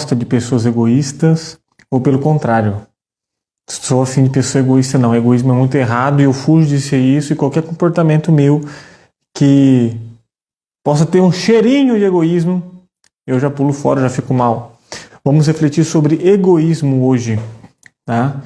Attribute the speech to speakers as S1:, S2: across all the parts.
S1: gosta de pessoas egoístas ou pelo contrário, sou afim de pessoa egoísta não. Egoísmo é muito errado e eu fujo de ser isso, e qualquer comportamento meu que possa ter um cheirinho de egoísmo, eu já pulo fora, já fico mal. Vamos refletir sobre egoísmo hoje, tá?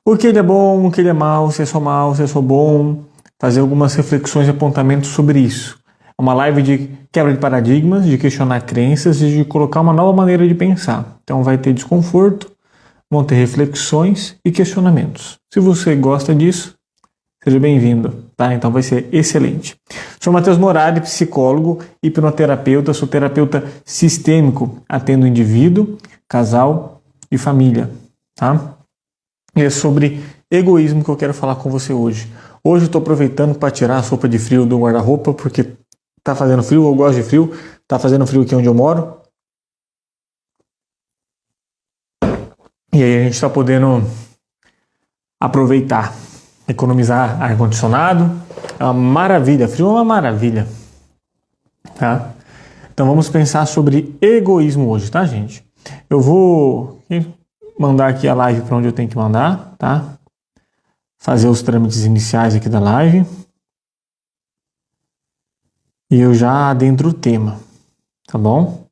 S1: O que ele é bom, o que ele é mal, se é só mal, se é só bom, fazer algumas reflexões e apontamentos sobre isso. É uma live de quebra de paradigmas, de questionar crenças e de colocar uma nova maneira de pensar. Então vai ter desconforto, vão ter reflexões e questionamentos. Se você gosta disso, seja bem-vindo, tá? Então vai ser excelente. Sou Matheus Morari, psicólogo, hipnoterapeuta, sou terapeuta sistêmico, atendo indivíduo, casal e família, tá? E é sobre egoísmo que eu quero falar com você hoje. Hoje eu estou aproveitando para tirar a sopa de frio do guarda-roupa, porque tá fazendo frio, eu gosto de frio, tá fazendo frio aqui onde eu moro. E aí a gente está podendo aproveitar, economizar ar-condicionado. É uma maravilha, frio é uma maravilha, tá? Então vamos pensar sobre egoísmo hoje, tá, gente? Eu vou mandar aqui a live para onde eu tenho que mandar, tá? Fazer os trâmites iniciais aqui da live. E eu já adentro o tema, tá bom?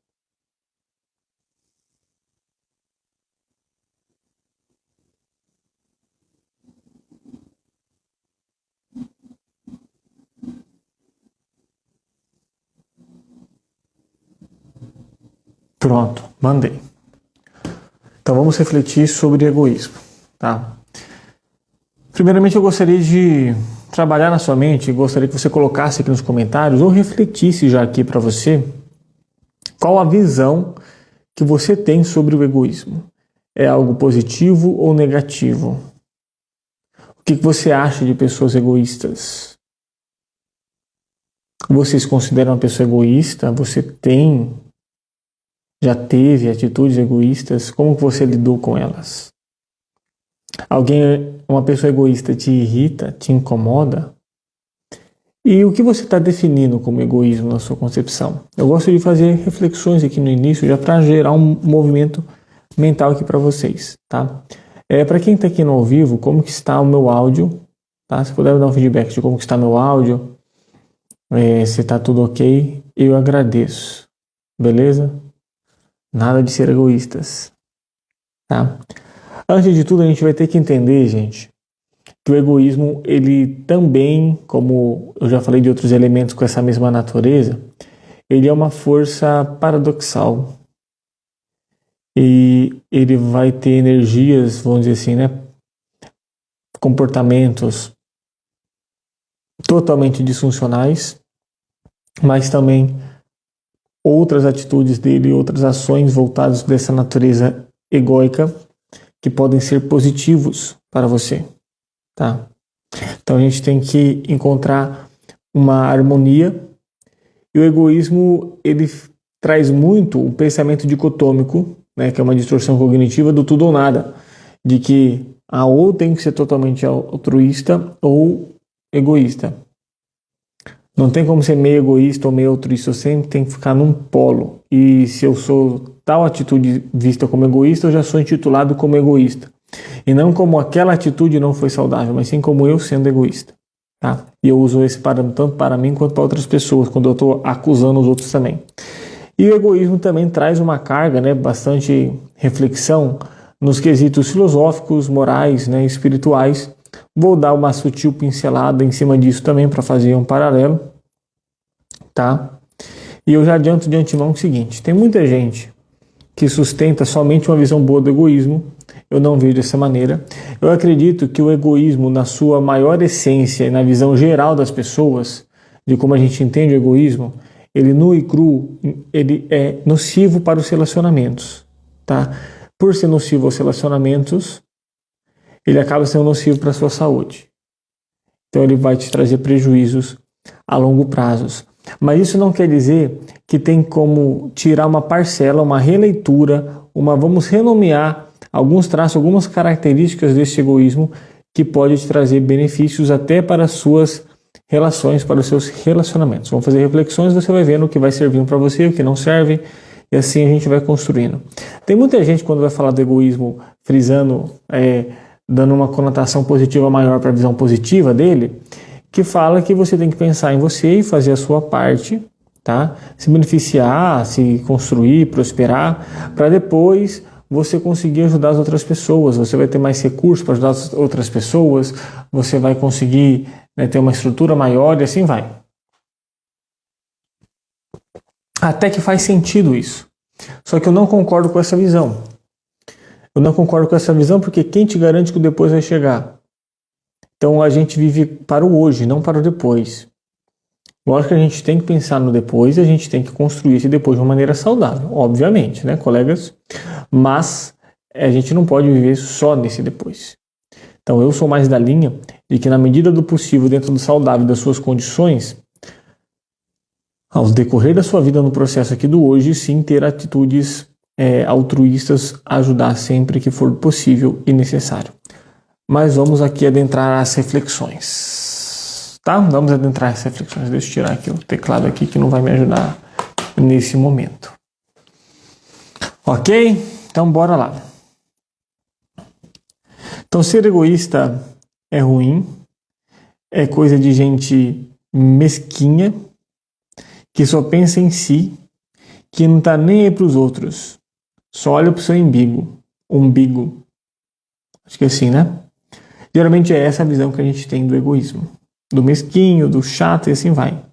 S1: Pronto, mandei. Então vamos refletir sobre egoísmo, tá? Primeiramente eu gostaria de trabalhar na sua mente, gostaria que você colocasse aqui nos comentários ou refletisse já aqui para você qual a visão que você tem sobre o egoísmo. É algo positivo ou negativo? O que você acha de pessoas egoístas? Você se considera uma pessoa egoísta? Você já teve atitudes egoístas? Como que você lidou com elas? Uma pessoa egoísta te irrita, te incomoda? E o que você está definindo como egoísmo na sua concepção? Eu gosto de fazer reflexões aqui no início, já para gerar um movimento mental aqui para vocês, tá? Para quem está aqui no ao vivo, como que está o meu áudio? Tá? Se puder me dar um feedback de como que está meu áudio, se está tudo ok, eu agradeço. Beleza? Nada de ser egoístas, tá? Antes de tudo, a gente vai ter que entender, gente, que o egoísmo, ele também, como eu já falei de outros elementos com essa mesma natureza, ele é uma força paradoxal. E ele vai ter energias, vamos dizer assim, né? Comportamentos totalmente disfuncionais, mas também outras atitudes dele, outras ações voltadas dessa natureza egóica que podem ser positivos para você, tá? Então a gente tem que encontrar uma harmonia, e o egoísmo ele traz muito o pensamento dicotômico, né, que é uma distorção cognitiva do tudo ou nada, de que ou tem que ser totalmente altruísta ou egoísta. Não tem como ser meio egoísta ou meio altruísta, eu sempre tenho que ficar num polo. E se eu sou tal atitude vista como egoísta, eu já sou intitulado como egoísta. E não como aquela atitude não foi saudável, mas sim como eu sendo egoísta. Tá? E eu uso esse parâmetro tanto para mim quanto para outras pessoas, quando eu estou acusando os outros também. E o egoísmo também traz uma carga, né, bastante reflexão nos quesitos filosóficos, morais, né, espirituais. Vou dar uma sutil pincelada em cima disso também para fazer um paralelo, tá? E eu já adianto de antemão o seguinte: tem muita gente que sustenta somente uma visão boa do egoísmo. Eu não vejo dessa maneira. Eu acredito que o egoísmo, na sua maior essência e na visão geral das pessoas, de como a gente entende o egoísmo, ele nu e cru, ele é nocivo para os relacionamentos, tá? Por ser nocivo aos relacionamentos, ele acaba sendo nocivo para a sua saúde. Então ele vai te trazer prejuízos a longo prazo. Mas isso não quer dizer que tem como tirar uma parcela, uma releitura, vamos renomear alguns traços, algumas características desse egoísmo que pode te trazer benefícios até para as suas relações, para os seus relacionamentos. Vamos fazer reflexões, você vai vendo o que vai servindo para você, o que não serve, e assim a gente vai construindo. Tem muita gente, quando vai falar do egoísmo, frisando, dando uma conotação positiva maior para a visão positiva dele, que fala que você tem que pensar em você e fazer a sua parte, tá? Se beneficiar, se construir, prosperar, para depois você conseguir ajudar as outras pessoas. Você vai ter mais recursos para ajudar as outras pessoas, você vai conseguir, né, ter uma estrutura maior e assim vai. Até que faz sentido isso. Só que eu não concordo com essa visão. Eu não concordo com essa visão porque quem te garante que o depois vai chegar? Então a gente vive para o hoje, não para o depois. Lógico que a gente tem que pensar no depois e a gente tem que construir esse depois de uma maneira saudável, obviamente, né, colegas? Mas a gente não pode viver só nesse depois. Então eu sou mais da linha de que na medida do possível, dentro do saudável das suas condições, ao decorrer da sua vida no processo aqui do hoje, sim, ter atitudes altruístas, ajudar sempre que for possível e necessário. Mas vamos aqui adentrar as reflexões, tá? Vamos adentrar as reflexões. Deixa eu tirar aqui o teclado aqui que não vai me ajudar nesse momento. Ok? Então bora lá. Então ser egoísta é ruim, é coisa de gente mesquinha, que só pensa em si, que não tá nem aí pros outros, só olha pro seu umbigo. Acho que é assim, né? Geralmente é essa a visão que a gente tem do egoísmo, do mesquinho, do chato e assim vai.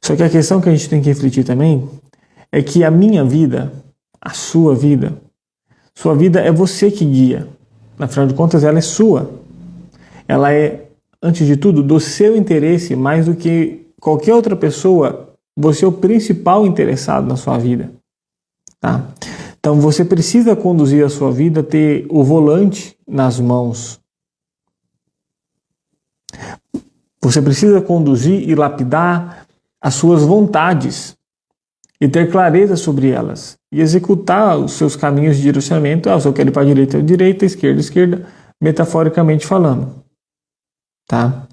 S1: Só que a questão que a gente tem que refletir também é que a minha vida, a sua vida é você que guia. Afinal de contas, ela é sua. Ela é, antes de tudo, do seu interesse, mais do que qualquer outra pessoa. Você é o principal interessado na sua vida, tá? Então você precisa conduzir a sua vida, ter o volante nas mãos. Você precisa conduzir e lapidar as suas vontades e ter clareza sobre elas e executar os seus caminhos de direcionamento. Se eu quero ir para a direita, esquerda, metaforicamente falando, tá?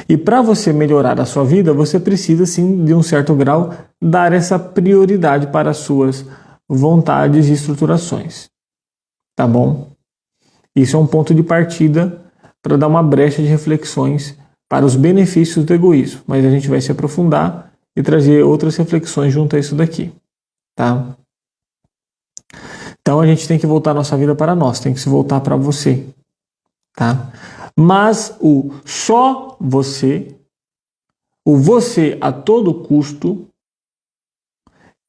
S1: E para você melhorar a sua vida, você precisa sim, de um certo grau, dar essa prioridade para as suas vontades e estruturações, tá bom? Isso é um ponto de partida para dar uma brecha de reflexões para os benefícios do egoísmo, mas a gente vai se aprofundar e trazer outras reflexões junto a isso daqui, tá? Então a gente tem que voltar a nossa vida para nós, tem que se voltar para você, tá? Mas o só você, o você a todo custo,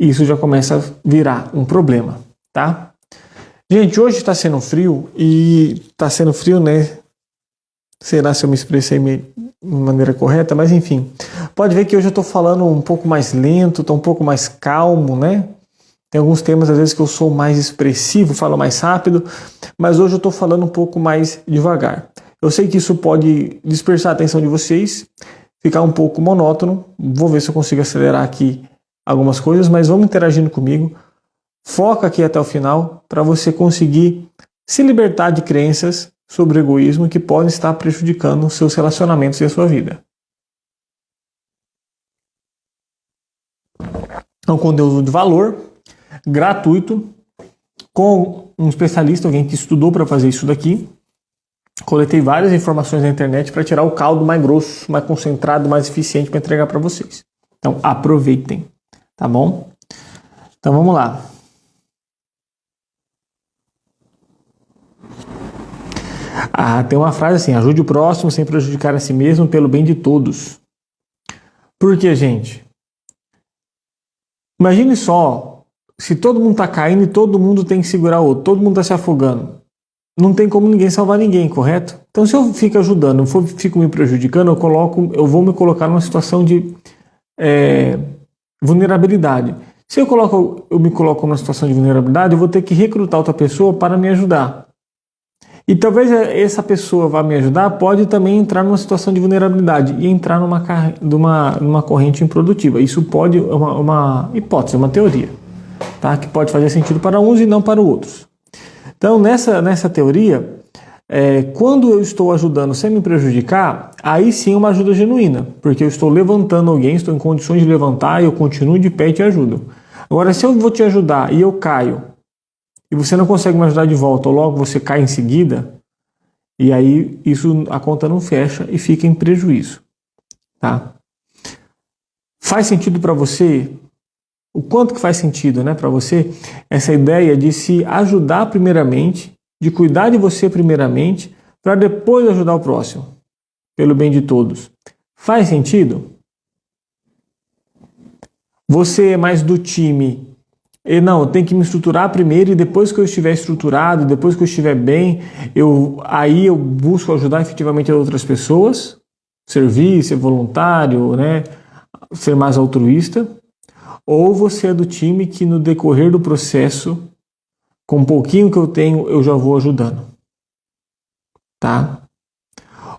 S1: isso já começa a virar um problema, tá? Gente, hoje está sendo frio e está sendo frio, né? Será se eu me expressei de maneira correta? Mas enfim, pode ver que hoje eu estou falando um pouco mais lento, estou um pouco mais calmo, né? Tem alguns temas às vezes que eu sou mais expressivo, falo mais rápido, mas hoje eu estou falando um pouco mais devagar. Eu sei que isso pode dispersar a atenção de vocês, ficar um pouco monótono. Vou ver se eu consigo acelerar aqui algumas coisas, mas vamos interagindo comigo. Foca aqui até o final para você conseguir se libertar de crenças sobre o egoísmo que podem estar prejudicando os seus relacionamentos e a sua vida. É um conteúdo de valor, gratuito, com um especialista, alguém que estudou para fazer isso daqui. Coletei várias informações na internet para tirar o caldo mais grosso, mais concentrado, mais eficiente para entregar para vocês. Então aproveitem, tá bom? Então vamos lá. Tem uma frase assim: ajude o próximo sem prejudicar a si mesmo pelo bem de todos. Por quê, gente? Imagine só, se todo mundo está caindo e todo mundo tem que segurar o outro, todo mundo está se afogando. Não tem como ninguém salvar ninguém, correto? Então se eu fico ajudando, fico me prejudicando, eu vou me colocar numa situação de vulnerabilidade. Se eu me coloco numa situação de vulnerabilidade, eu vou ter que recrutar outra pessoa para me ajudar. E talvez essa pessoa vá me ajudar, pode também entrar numa situação de vulnerabilidade e entrar numa corrente improdutiva. Isso pode, é uma hipótese, uma teoria, tá? Que pode fazer sentido para uns e não para outros. Então, nessa teoria, Quando eu estou ajudando sem me prejudicar, aí sim é uma ajuda genuína, porque eu estou levantando alguém, estou em condições de levantar, eu continuo de pé e te ajudo. Agora, se eu vou te ajudar e eu caio, e você não consegue me ajudar de volta, ou logo você cai em seguida, e aí isso, a conta não fecha e fica em prejuízo. Tá? Faz sentido para você? O quanto que faz sentido, né, para você essa ideia de se ajudar primeiramente, de cuidar de você primeiramente, para depois ajudar o próximo, pelo bem de todos. Faz sentido? Você é mais do time, não, eu tenho que me estruturar primeiro e depois que eu estiver estruturado, depois que eu estiver bem, aí eu busco ajudar efetivamente as outras pessoas, servir, ser voluntário, né, ser mais altruísta. Ou você é do time que no decorrer do processo, com um pouquinho que eu tenho, eu já vou ajudando. Tá?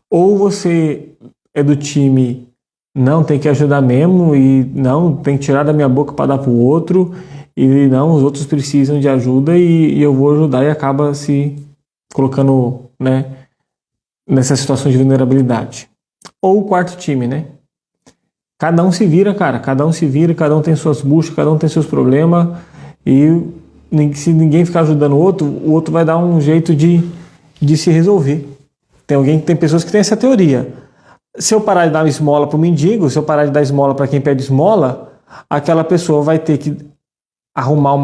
S1: Ou você é do time, não, tem que ajudar mesmo, e não, tem que tirar da minha boca para dar para o outro, e não, os outros precisam de ajuda e eu vou ajudar, e acaba se colocando, né, nessa situação de vulnerabilidade. Ou o quarto time, né? Cada um se vira, cara. Cada um se vira, cada um tem suas buscas, cada um tem seus problemas. E se ninguém ficar ajudando o outro vai dar um jeito de se resolver. Tem pessoas que têm essa teoria. Se eu parar de dar esmola para o mendigo, se eu parar de dar esmola para quem pede esmola, aquela pessoa vai ter que arrumar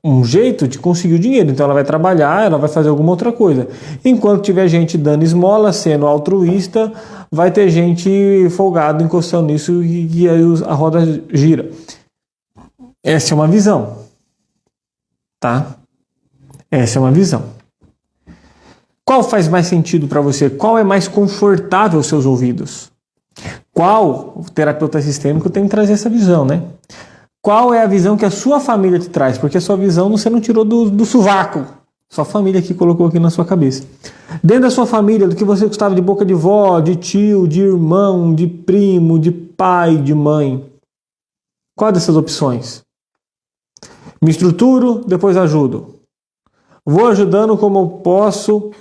S1: um jeito de conseguir o dinheiro. Então ela vai trabalhar, ela vai fazer alguma outra coisa. Enquanto tiver gente dando esmola, sendo altruísta, vai ter gente folgado encostando nisso e aí a roda gira. Essa é uma visão. Tá? Essa é uma visão. Qual faz mais sentido para você? Qual é mais confortável aos seus ouvidos? Qual terapeuta sistêmico tem que trazer essa visão, né? Qual é a visão que a sua família te traz? Porque a sua visão você não tirou do sovaco. Sua família que colocou aqui na sua cabeça. Dentro da sua família, do que você gostava de boca de vó, de tio, de irmão, de primo, de pai, de mãe. Qual dessas opções? Me estruturo, depois ajudo. Vou ajudando como eu posso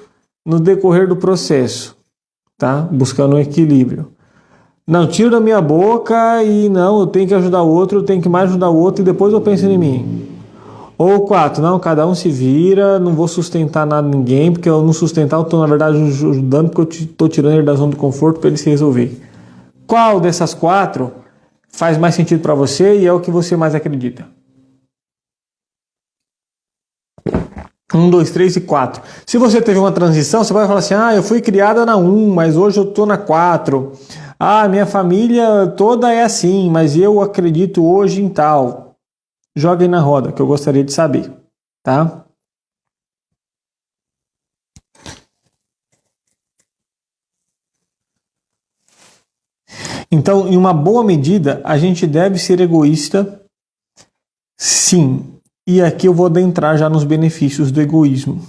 S1: no decorrer do processo. Tá? Buscando um equilíbrio. Não, tiro da minha boca e não, eu tenho que ajudar o outro, eu tenho que mais ajudar o outro e depois eu penso em mim. Ou 4, não, cada um se vira, não vou sustentar nada de ninguém, porque eu não sustentar, eu estou na verdade ajudando porque eu estou tirando ele da zona de conforto para ele se resolver. Qual dessas 4 faz mais sentido para você e é o que você mais acredita? 1, 2, 3 e 4. Se você teve uma transição, você vai falar assim, eu fui criada na 1, mas hoje eu estou na 4. Minha família toda é assim, mas eu acredito hoje em tal. Joguem na roda, que eu gostaria de saber, tá? Então, em uma boa medida, a gente deve ser egoísta, sim. E aqui eu vou adentrar já nos benefícios do egoísmo,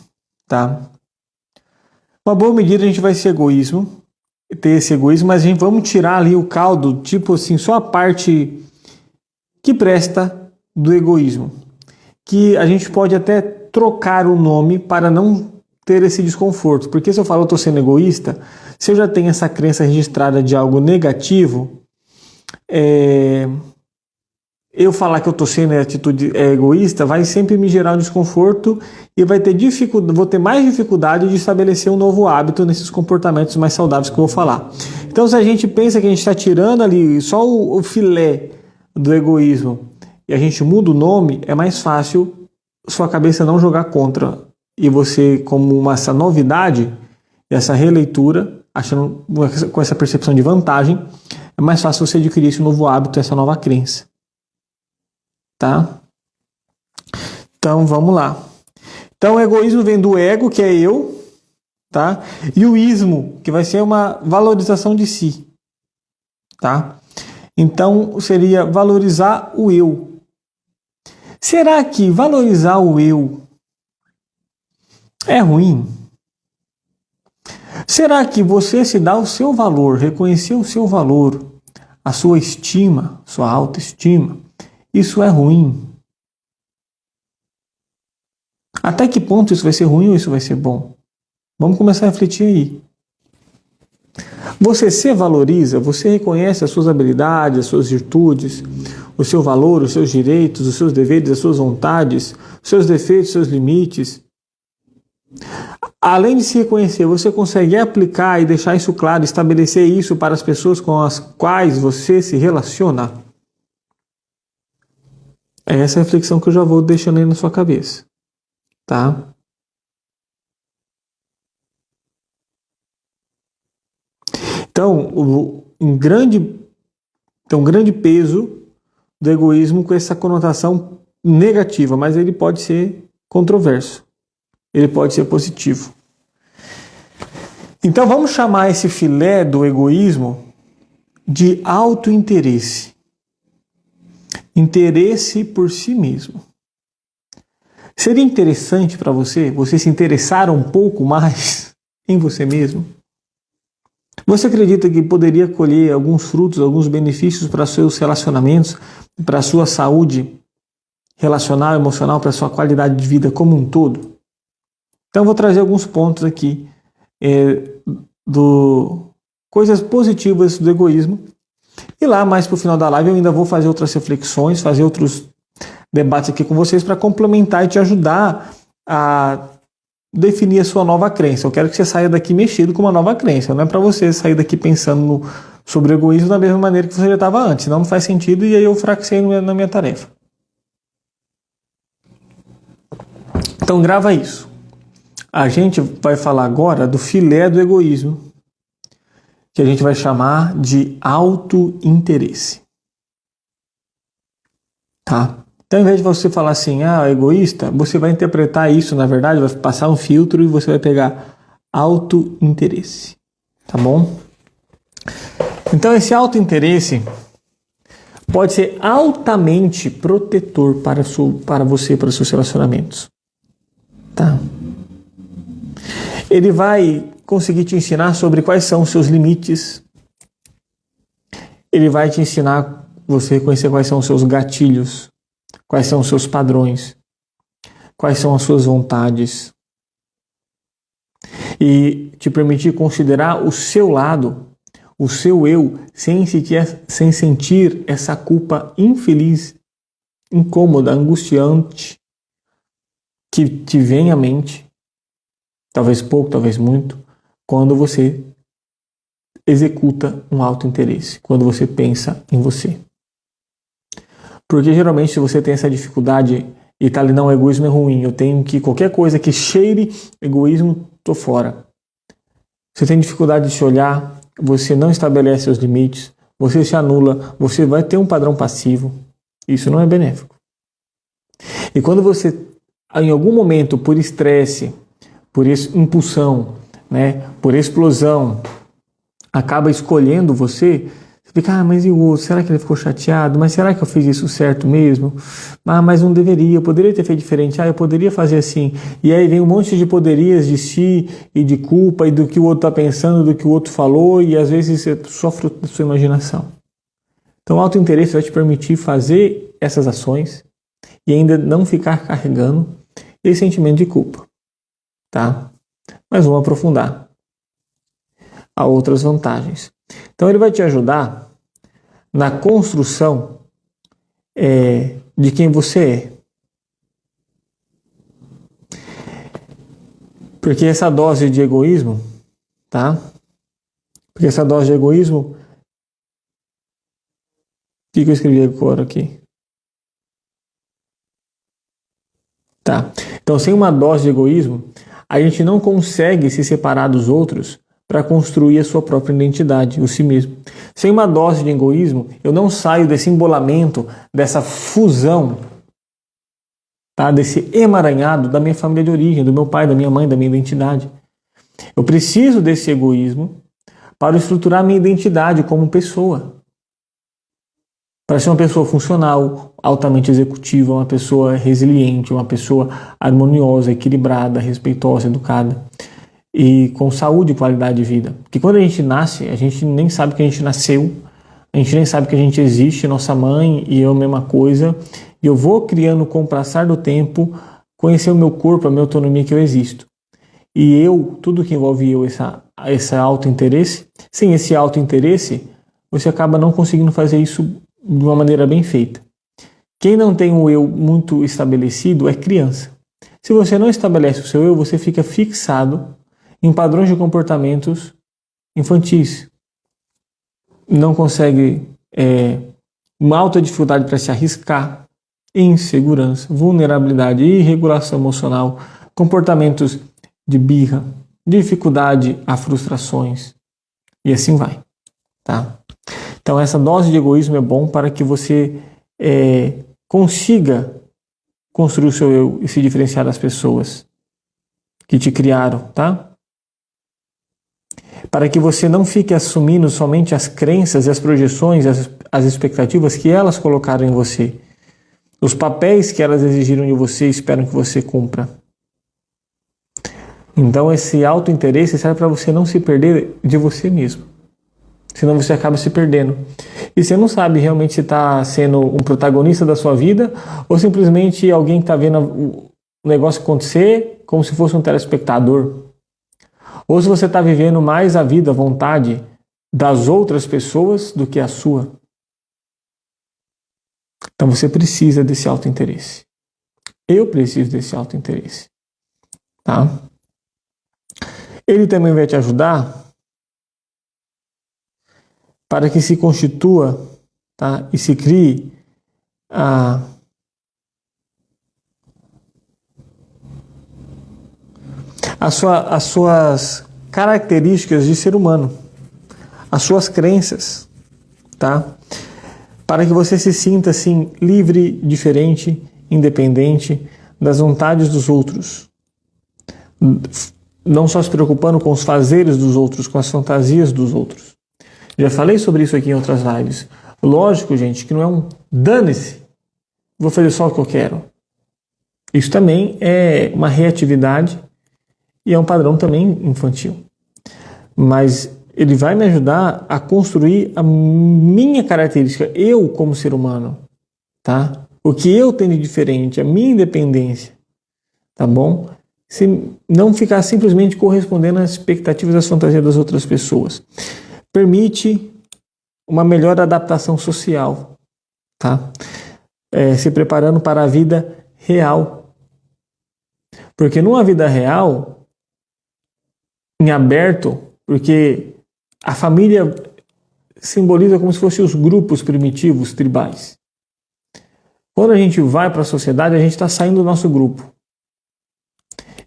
S1: tá? Uma boa medida a gente vai ser ter esse egoísmo, mas a gente vamos tirar ali o caldo, tipo assim, só a parte que presta do egoísmo. Que a gente pode até trocar o nome para não ter esse desconforto. Porque se eu falo eu estou sendo egoísta, se eu já tenho essa crença registrada de algo negativo, eu falar que eu estou sendo atitude egoísta vai sempre me gerar um desconforto e vou ter mais dificuldade de estabelecer um novo hábito nesses comportamentos mais saudáveis que eu vou falar. Então, se a gente pensa que a gente está tirando ali só o filé do egoísmo e a gente muda o nome, é mais fácil sua cabeça não jogar contra e você, como essa novidade, essa releitura, achando com essa percepção de vantagem, é mais fácil você adquirir esse novo hábito, essa nova crença. Tá? Então, vamos lá. Então, o egoísmo vem do ego, que é eu, tá? E o ismo, que vai ser uma valorização de si, tá? Então, seria valorizar o eu. Será que valorizar o eu é ruim? Será que você se dá o seu valor, reconhecer o seu valor, a sua estima, sua autoestima, isso é ruim? Até que ponto isso vai ser ruim ou isso vai ser bom? Vamos começar a refletir aí. Você se valoriza? Você reconhece as suas habilidades, as suas virtudes, o seu valor, os seus direitos, os seus deveres, as suas vontades, os seus defeitos, os seus limites? Além de se reconhecer, você consegue aplicar e deixar isso claro, estabelecer isso para as pessoas com as quais você se relaciona? É essa reflexão que eu já vou deixando aí na sua cabeça, tá? Então, um grande peso do egoísmo com essa conotação negativa, mas ele pode ser controverso, ele pode ser positivo. Então vamos chamar esse filé do egoísmo de autointeresse. Interesse por si mesmo. Seria interessante para você se interessar um pouco mais em você mesmo? Você acredita que poderia colher alguns frutos, alguns benefícios para seus relacionamentos, para a sua saúde relacional, emocional, para a sua qualidade de vida como um todo? Então eu vou trazer alguns pontos aqui coisas positivas do egoísmo. E lá mais para o final da live eu ainda vou fazer outras reflexões, fazer outros debates aqui com vocês para complementar e te ajudar a definir a sua nova crença. Eu quero que você saia daqui mexido com uma nova crença. Não é para você sair daqui pensando sobre o egoísmo da mesma maneira que você já estava antes. Senão não faz sentido e aí eu fracassei na minha tarefa. Então grava isso. A gente vai falar agora do filé do egoísmo, que a gente vai chamar de autointeresse. Tá? Então, ao invés de você falar assim, egoísta, você vai interpretar isso, na verdade, vai passar um filtro e você vai pegar autointeresse. Tá bom? Então, esse autointeresse pode ser altamente protetor para você, para os seus relacionamentos. Tá? Ele vai conseguir te ensinar sobre quais são os seus limites. Ele vai te ensinar você a conhecer quais são os seus gatilhos, quais são os seus padrões, quais são as suas vontades. E te permitir considerar o seu lado, o seu eu, sem sentir essa culpa infeliz, incômoda, angustiante, que te vem à mente, talvez pouco, talvez muito, quando você executa um autointeresse, quando você pensa em você. Porque geralmente se você tem essa dificuldade e tá ali, não, egoísmo é ruim, eu tenho que, qualquer coisa que cheire egoísmo, tô fora. Você tem dificuldade de se olhar, você não estabelece seus limites, você se anula, você vai ter um padrão passivo. Isso não é benéfico. E quando você, em algum momento, por estresse, por impulsão, né, por explosão, acaba escolhendo você fica, mas e o outro? Será que ele ficou chateado? Mas será que eu fiz isso certo mesmo? Mas não deveria, eu poderia ter feito diferente, eu poderia fazer assim. E aí vem um monte de poderias de si e de culpa e do que o outro está pensando, do que o outro falou, e às vezes você sofre da sua imaginação. Então o autointeresse vai te permitir fazer essas ações e ainda não ficar carregando esse sentimento de culpa. Tá? Mas vamos aprofundar a outras vantagens. Então ele vai te ajudar na construção de quem você é. Porque essa dose de egoísmo, tá? Porque essa dose de egoísmo, o que eu escrevi agora aqui? Tá. Então, sem uma dose de egoísmo, a gente não consegue se separar dos outros para construir a sua própria identidade, o si mesmo. Sem uma dose de egoísmo, eu não saio desse embolamento, dessa fusão, tá? Desse emaranhado da minha família de origem, do meu pai, da minha mãe, da minha identidade. Eu preciso desse egoísmo para estruturar a minha identidade como pessoa. Para ser uma pessoa funcional, altamente executiva, uma pessoa resiliente, uma pessoa harmoniosa, equilibrada, respeitosa, educada e com saúde e qualidade de vida. Porque quando a gente nasce, a gente nem sabe que a gente nasceu, a gente nem sabe que a gente existe, nossa mãe e eu a mesma coisa, e eu vou criando com o passar do tempo, conhecer o meu corpo, a minha autonomia que eu existo. e eu, tudo que envolve eu, esse auto-interesse, sem esse auto-interesse, você acaba não conseguindo fazer isso de uma maneira bem feita. Quem não tem o eu muito estabelecido é criança. Se você não estabelece o seu eu, você fica fixado em padrões de comportamentos infantis. Não consegue, uma alta dificuldade para se arriscar, insegurança, vulnerabilidade, irregulação emocional, comportamentos de birra, dificuldade a frustrações e assim vai, tá? Então essa dose de egoísmo é bom para que você consiga construir o seu eu e se diferenciar das pessoas que te criaram, tá? Para que você não fique assumindo somente as crenças e as projeções, as expectativas que elas colocaram em você, os papéis que elas exigiram de você e esperam que você cumpra. Então esse auto-interesse serve para você não se perder de você mesmo. Senão você acaba se perdendo. E você não sabe realmente se está sendo um protagonista da sua vida ou simplesmente alguém que está vendo o negócio acontecer como se fosse um telespectador. Ou se você está vivendo mais a vida, a vontade das outras pessoas do que a sua. Então você precisa desse auto-interesse. Eu preciso desse auto-interesse. Tá? Ele também vai te ajudar para que se constitua, tá? E se crie as suas características de ser humano, as suas crenças, tá? Para que você se sinta assim livre, diferente, independente das vontades dos outros. Não só se preocupando com os fazeres dos outros, com as fantasias dos outros. Já falei sobre isso aqui em outras lives. Lógico, gente, que não é um dane-se, vou fazer só o que eu quero. Isso também é uma reatividade e é um padrão também infantil. Mas ele vai me ajudar a construir a minha característica, eu como ser humano, tá? O que eu tenho de diferente, a minha independência, tá bom? Se não ficar simplesmente correspondendo às expectativas e às fantasias das outras pessoas. Permite uma melhor adaptação social, tá? Se preparando para a vida real. Porque numa vida real, em aberto, porque a família simboliza como se fossem os grupos primitivos, tribais. Quando a gente vai para a sociedade, a gente está saindo do nosso grupo.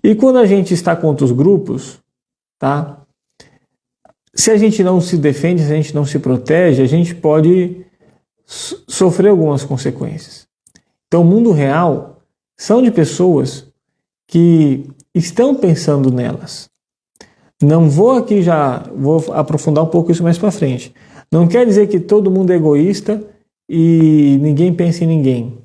S1: E quando a gente está com outros grupos, tá? Se a gente não se defende, se a gente não se protege, a gente pode sofrer algumas consequências. Então, o mundo real são de pessoas que estão pensando nelas. Não vou aqui vou aprofundar um pouco isso mais para frente. Não quer dizer que todo mundo é egoísta e ninguém pensa em ninguém.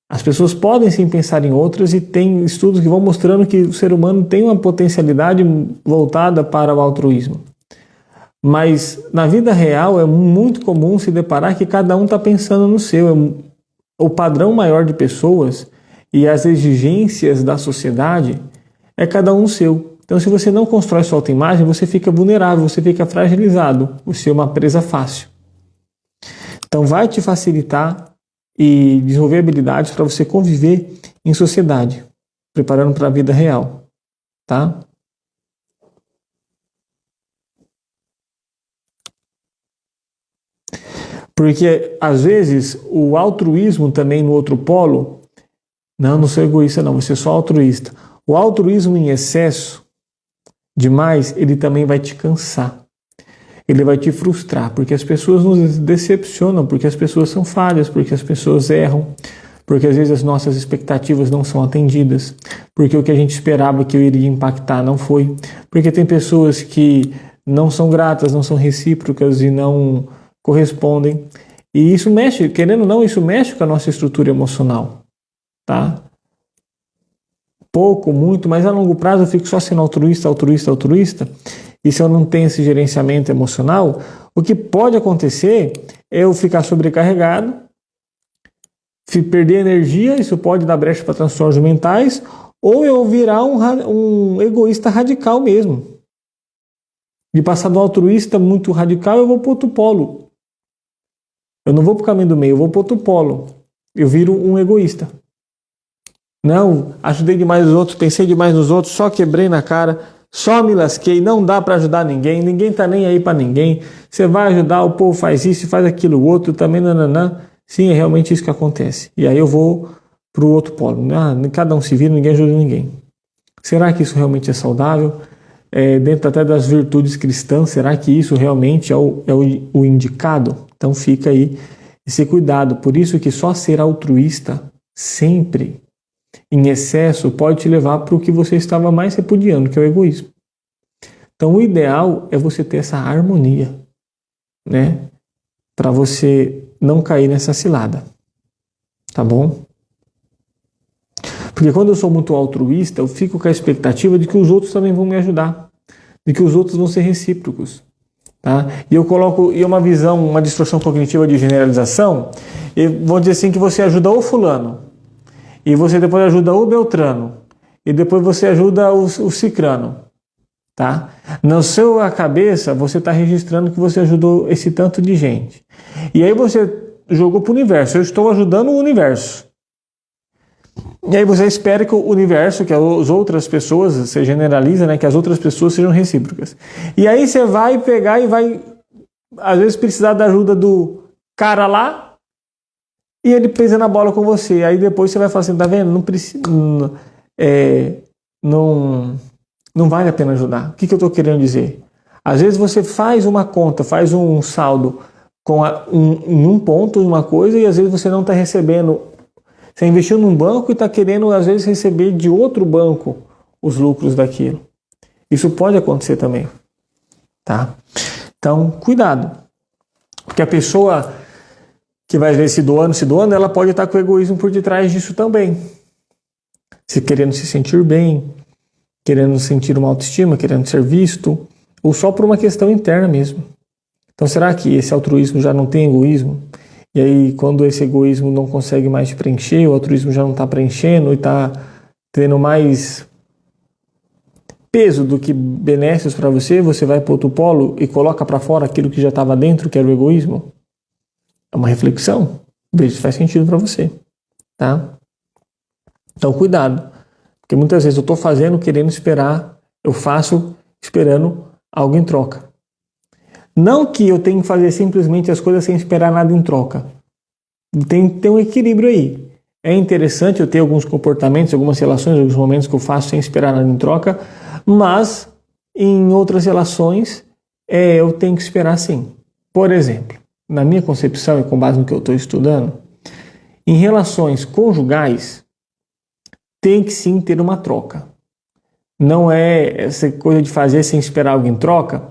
S1: As pessoas podem sim pensar em outras e tem estudos que vão mostrando que o ser humano tem uma potencialidade voltada para o altruísmo. Mas na vida real é muito comum se deparar que cada um está pensando no seu. O padrão maior de pessoas e as exigências da sociedade é cada um seu. Então, se você não constrói sua autoimagem, você fica vulnerável, você fica fragilizado, você é uma presa fácil. Então, vai te facilitar e desenvolver habilidades para você conviver em sociedade, preparando para a vida real, tá? Porque, às vezes, o altruísmo também no outro polo, não sou egoísta não, você é só altruísta. O altruísmo em excesso, demais, ele também vai te cansar. Ele vai te frustrar, porque as pessoas nos decepcionam, porque as pessoas são falhas, porque as pessoas erram, porque às vezes as nossas expectativas não são atendidas, porque o que a gente esperava que eu iria impactar não foi, porque tem pessoas que não são gratas, não são recíprocas e não correspondem. E isso mexe, querendo ou não, isso mexe com a nossa estrutura emocional, tá? Pouco, muito, mas a longo prazo eu fico só sendo altruísta, e se eu não tenho esse gerenciamento emocional, o que pode acontecer é eu ficar sobrecarregado, perder energia, isso pode dar brecha para transtornos mentais, ou eu virar um egoísta radical mesmo. De passar do altruísta muito radical, eu vou para outro polo. Eu não vou para o caminho do meio, eu vou para outro polo. Eu viro um egoísta. Não, ajudei demais os outros, pensei demais nos outros, só quebrei na cara, só me lasquei, não dá para ajudar ninguém, ninguém tá nem aí para ninguém. Você vai ajudar, o povo faz isso, faz aquilo, o outro também, nananã. Sim, é realmente isso que acontece. E aí eu vou para o outro polo. Cada um se vira, ninguém ajuda ninguém. Será que isso realmente é saudável? Dentro até das virtudes cristãs, será que isso realmente é o indicado? Então fica aí esse cuidado. Por isso que só ser altruísta sempre, em excesso, pode te levar para o que você estava mais repudiando, que é o egoísmo. Então o ideal é você ter essa harmonia, né? Para você não cair nessa cilada. Tá bom? Porque quando eu sou muito altruísta, eu fico com a expectativa de que os outros também vão me ajudar, de que os outros vão ser recíprocos. Tá? E eu coloco uma visão, uma distorção cognitiva de generalização, e vou dizer assim que você ajuda o fulano, e você depois ajuda o beltrano, e depois você ajuda o cicrano. Tá? Na sua cabeça, você está registrando que você ajudou esse tanto de gente. E aí você jogou para o universo, eu estou ajudando o universo. E aí você espera que o universo, que as outras pessoas, você generaliza, né, que as outras pessoas sejam recíprocas. E aí você vai pegar e vai, às vezes, precisar da ajuda do cara lá, e ele pisa na bola com você. Aí depois você vai falar assim, tá vendo? Não vale a pena ajudar. O que eu estou querendo dizer? Às vezes você faz uma conta, faz um saldo em um ponto, em uma coisa, e às vezes você não está recebendo. Você investiu num banco e está querendo, às vezes, receber de outro banco os lucros daquilo. Isso pode acontecer também. Tá? Então, cuidado. Porque a pessoa que vai ver se doando, ela pode estar com o egoísmo por detrás disso também. Querendo se sentir bem, querendo sentir uma autoestima, querendo ser visto, ou só por uma questão interna mesmo. Então, será que esse altruísmo já não tem egoísmo? E aí, quando esse egoísmo não consegue mais te preencher, o altruísmo já não está preenchendo e está tendo mais peso do que benesses para você, você vai para outro polo e coloca para fora aquilo que já estava dentro, que era o egoísmo? É uma reflexão. Veja se faz sentido para você. Tá? Então, cuidado. Porque muitas vezes eu estou fazendo querendo esperar, eu faço esperando algo em troca. Não que eu tenha que fazer simplesmente as coisas sem esperar nada em troca. Tem que ter um equilíbrio aí. É interessante eu ter alguns comportamentos, algumas relações, alguns momentos que eu faço sem esperar nada em troca, mas em outras relações eu tenho que esperar sim. Por exemplo, na minha concepção e com base no que eu estou estudando, em relações conjugais tem que sim ter uma troca. Não é essa coisa de fazer sem esperar algo em troca.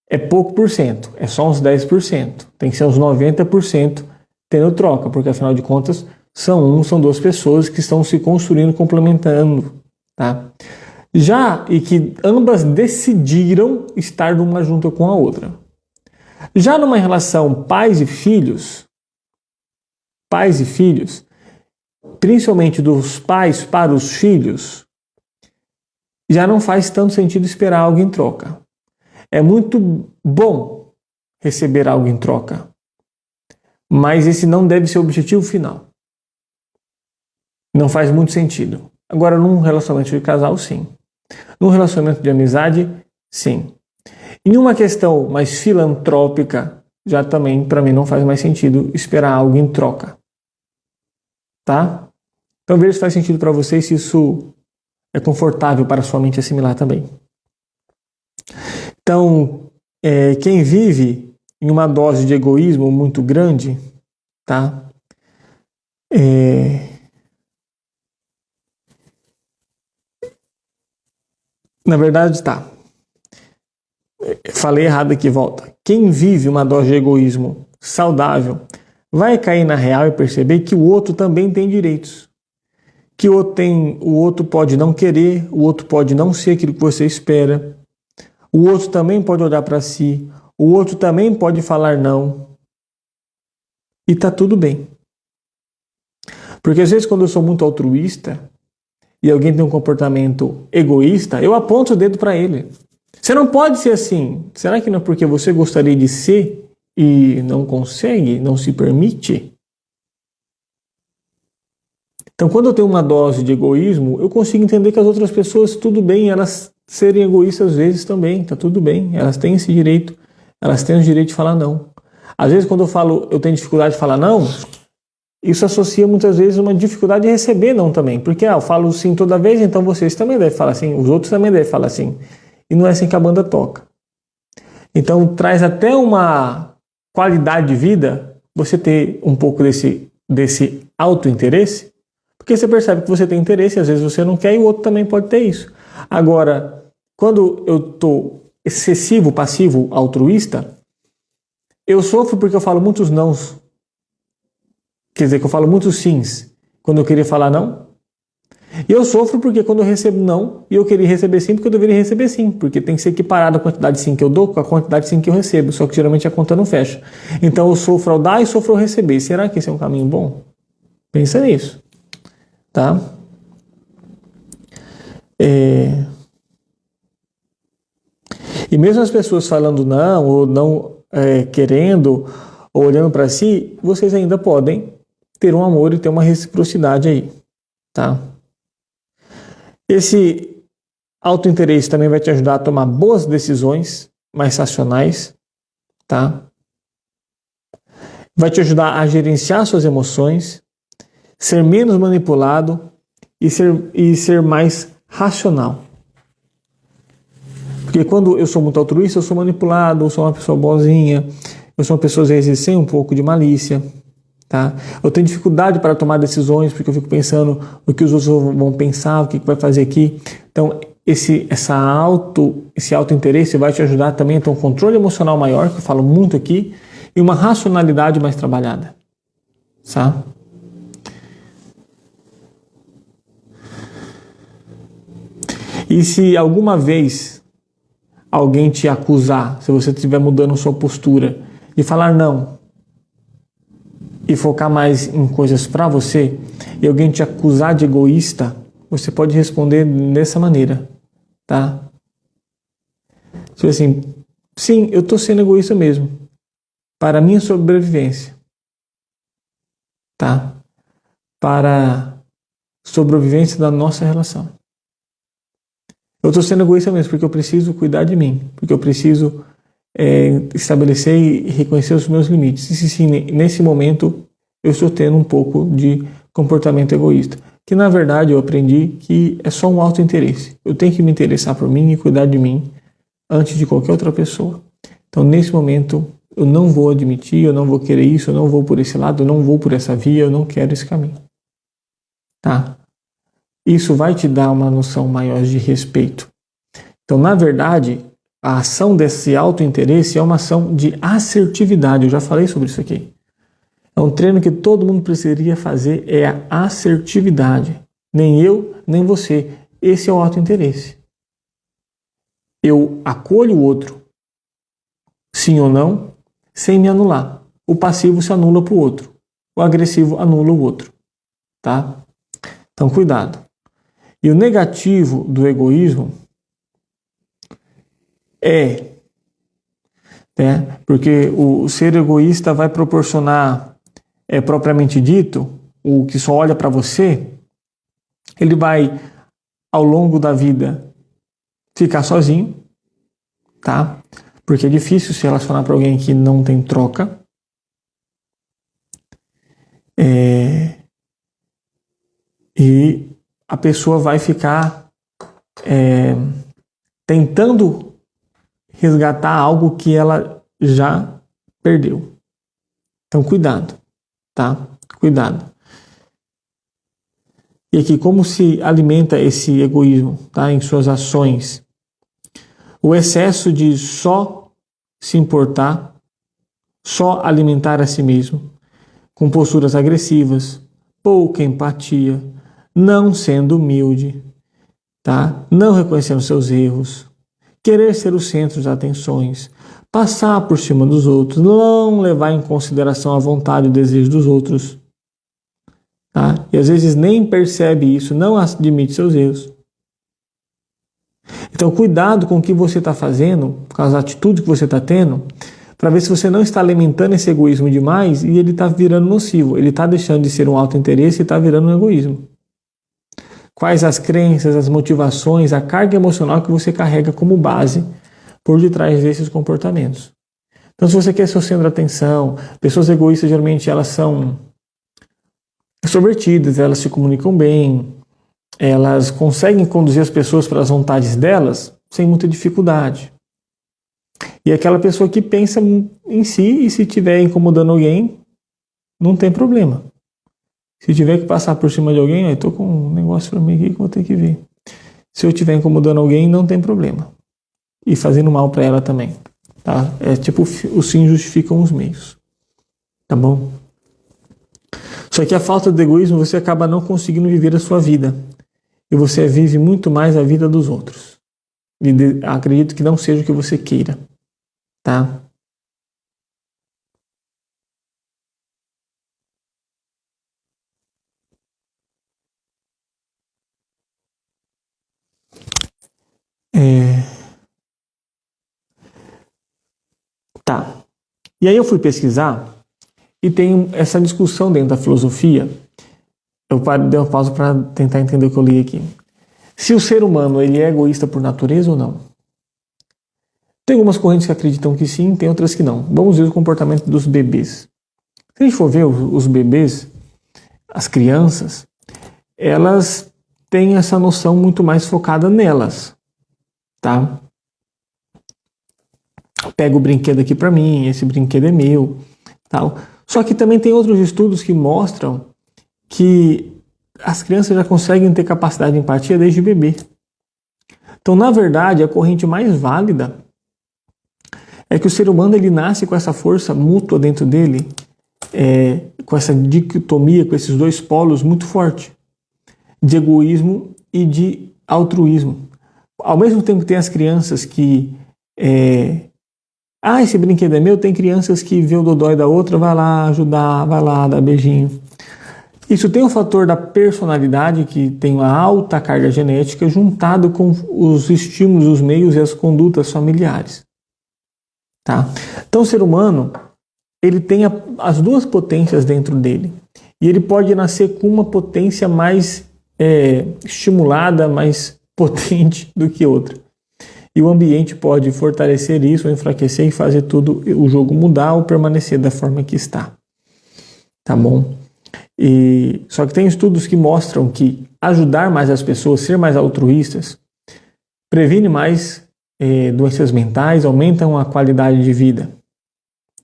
S1: É pouco por cento, é só uns 10%. Tem que ser uns 90% tendo troca, porque afinal de contas são duas pessoas que estão se construindo, complementando, tá? E que ambas decidiram estar numa junto com a outra. Já numa relação pais e filhos, principalmente dos pais para os filhos, já não faz tanto sentido esperar algo em troca. É muito bom receber algo em troca, mas esse não deve ser o objetivo final. Não faz muito sentido. Agora, num relacionamento de casal, sim. Num relacionamento de amizade, sim. Em uma questão mais filantrópica, já também, para mim, não faz mais sentido esperar algo em troca. Tá? Então, veja se faz sentido para vocês, se isso é confortável para a sua mente assimilar também. Então, quem vive em uma dose de egoísmo muito grande, tá? Na verdade, tá. Falei errado aqui, volta. Quem vive uma dose de egoísmo saudável vai cair na real e perceber que o outro também tem direitos. Que o outro pode não querer, o outro pode não ser aquilo que você espera. O outro também pode olhar para si, o outro também pode falar não. E tá tudo bem. Porque às vezes quando eu sou muito altruísta, e alguém tem um comportamento egoísta, eu aponto o dedo para ele. Você não pode ser assim. Será que não é porque você gostaria de ser e não consegue, não se permite? Então, quando eu tenho uma dose de egoísmo, eu consigo entender que as outras pessoas, tudo bem, elas serem egoístas às vezes também, tá tudo bem, elas têm esse direito, elas têm o direito de falar não. Às vezes, quando eu tenho dificuldade de falar não, isso associa muitas vezes uma dificuldade de receber não também, porque eu falo sim toda vez, então vocês também devem falar sim, os outros também devem falar sim. E não é assim que a banda toca. Então traz até uma qualidade de vida você ter um pouco desse auto-interesse, porque você percebe que você tem interesse, às vezes você não quer e o outro também pode ter isso. Agora, quando eu estou excessivo, passivo, altruísta, eu sofro porque eu falo muitos nãos. Quer dizer, que eu falo muitos sims quando eu queria falar não. E eu sofro porque quando eu recebo não, e eu queria receber sim, porque eu deveria receber sim, porque tem que ser equiparado a quantidade de sim que eu dou com a quantidade de sim que eu recebo, só que geralmente a conta não fecha. Então eu sofro ao dar e sofro ao receber. Será que esse é um caminho bom? Pensa nisso, tá? E mesmo as pessoas falando não, ou não querendo, ou olhando para si, vocês ainda podem ter um amor e ter uma reciprocidade aí, tá? Esse autointeresse também vai te ajudar a tomar boas decisões, mais racionais, tá? Vai te ajudar a gerenciar suas emoções, ser menos manipulado e ser mais racional. Porque quando eu sou muito altruísta, eu sou manipulado, eu sou uma pessoa boazinha, eu sou uma pessoa às vezes sem um pouco de malícia, tá? Eu tenho dificuldade para tomar decisões porque eu fico pensando o que os outros vão pensar, o que vai fazer aqui. Então, esse auto-interesse vai te ajudar também a ter um controle emocional maior, que eu falo muito aqui, e uma racionalidade mais trabalhada, tá? E se alguma vez alguém te acusar, se você estiver mudando sua postura, de falar não e focar mais em coisas para você, e alguém te acusar de egoísta, você pode responder dessa maneira, tá? Tipo assim, sim, eu estou sendo egoísta mesmo, para a minha sobrevivência, tá? Para a sobrevivência da nossa relação. Eu estou sendo egoísta mesmo porque eu preciso cuidar de mim, porque eu preciso estabelecer e reconhecer os meus limites. E sim, nesse momento eu estou tendo um pouco de comportamento egoísta, que na verdade eu aprendi que é só um autointeresse. Eu tenho que me interessar por mim e cuidar de mim antes de qualquer outra pessoa. Então nesse momento eu não vou admitir, eu não vou querer isso, eu não vou por esse lado, eu não vou por essa via, eu não quero esse caminho. Tá? Isso vai te dar uma noção maior de respeito. Então, na verdade, a ação desse autointeresse é uma ação de assertividade. Eu já falei sobre isso aqui. É um treino que todo mundo precisaria fazer, é a assertividade. Nem eu, nem você. Esse é o autointeresse. Eu acolho o outro, sim ou não, sem me anular. O passivo se anula para o outro. O agressivo anula o outro. Tá? Então, cuidado. E o negativo do egoísmo porque o ser egoísta vai proporcionar, propriamente dito, o que só olha para você, ele vai, ao longo da vida, ficar sozinho, tá? Porque é difícil se relacionar para alguém que não tem troca. E a pessoa vai ficar tentando resgatar algo que ela já perdeu. Então, cuidado, tá? Cuidado. E aqui, como se alimenta esse egoísmo, tá? Em suas ações? O excesso de só se importar, só alimentar a si mesmo, com posturas agressivas, pouca empatia, não sendo humilde, tá? Não reconhecendo seus erros, querer ser o centro das atenções, passar por cima dos outros, não levar em consideração a vontade e o desejo dos outros, tá? E às vezes nem percebe isso, não admite seus erros. Então, cuidado com o que você está fazendo, com as atitudes que você está tendo, para ver se você não está alimentando esse egoísmo demais e ele está virando nocivo. Ele está deixando de ser um auto-interesse e está virando um egoísmo. Quais as crenças, as motivações, a carga emocional que você carrega como base por detrás desses comportamentos. Então, se você quer ser o centro de atenção, pessoas egoístas geralmente elas são extrovertidas, elas se comunicam bem, elas conseguem conduzir as pessoas para as vontades delas sem muita dificuldade. E aquela pessoa que pensa em si e se estiver incomodando alguém, não tem problema. Se tiver que passar por cima de alguém, eu estou com um negócio para mim aqui que eu vou ter que ver. Se eu estiver incomodando alguém, não tem problema. E fazendo mal para ela também. Tá? É tipo, os fins justificam os meios. Tá bom? Só que a falta de egoísmo, você acaba não conseguindo viver a sua vida. E você vive muito mais a vida dos outros. E acredito que não seja o que você queira. Tá? Tá. E aí eu fui pesquisar e tem essa discussão dentro da filosofia. Eu dei uma pausa para tentar entender o que eu li aqui. Se o ser humano ele é egoísta por natureza ou não? Tem algumas correntes que acreditam que sim, tem outras que não. Vamos ver o comportamento dos bebês. Se a gente for ver os bebês, as crianças, elas têm essa noção muito mais focada nelas, tá? Pega o brinquedo aqui para mim, esse brinquedo é meu, tal. Só que também tem outros estudos que mostram que as crianças já conseguem ter capacidade de empatia desde bebê. Então, na verdade, a corrente mais válida é que o ser humano ele nasce com essa força mútua dentro dele, com essa dicotomia, com esses dois polos muito forte, de egoísmo e de altruísmo. Ao mesmo tempo que tem as crianças que esse brinquedo é meu, tem crianças que vê o dodói da outra, vai lá ajudar, vai lá dar beijinho. Isso tem o fator da personalidade, que tem uma alta carga genética, juntado com os estímulos, os meios e as condutas familiares. Tá? Então o ser humano ele tem as duas potências dentro dele. E ele pode nascer com uma potência mais estimulada, mais potente do que outra. E o ambiente pode fortalecer isso, ou enfraquecer e fazer tudo o jogo mudar ou permanecer da forma que está. Tá bom? Só que tem estudos que mostram que ajudar mais as pessoas, ser mais altruístas, previne mais doenças mentais, aumentam a qualidade de vida.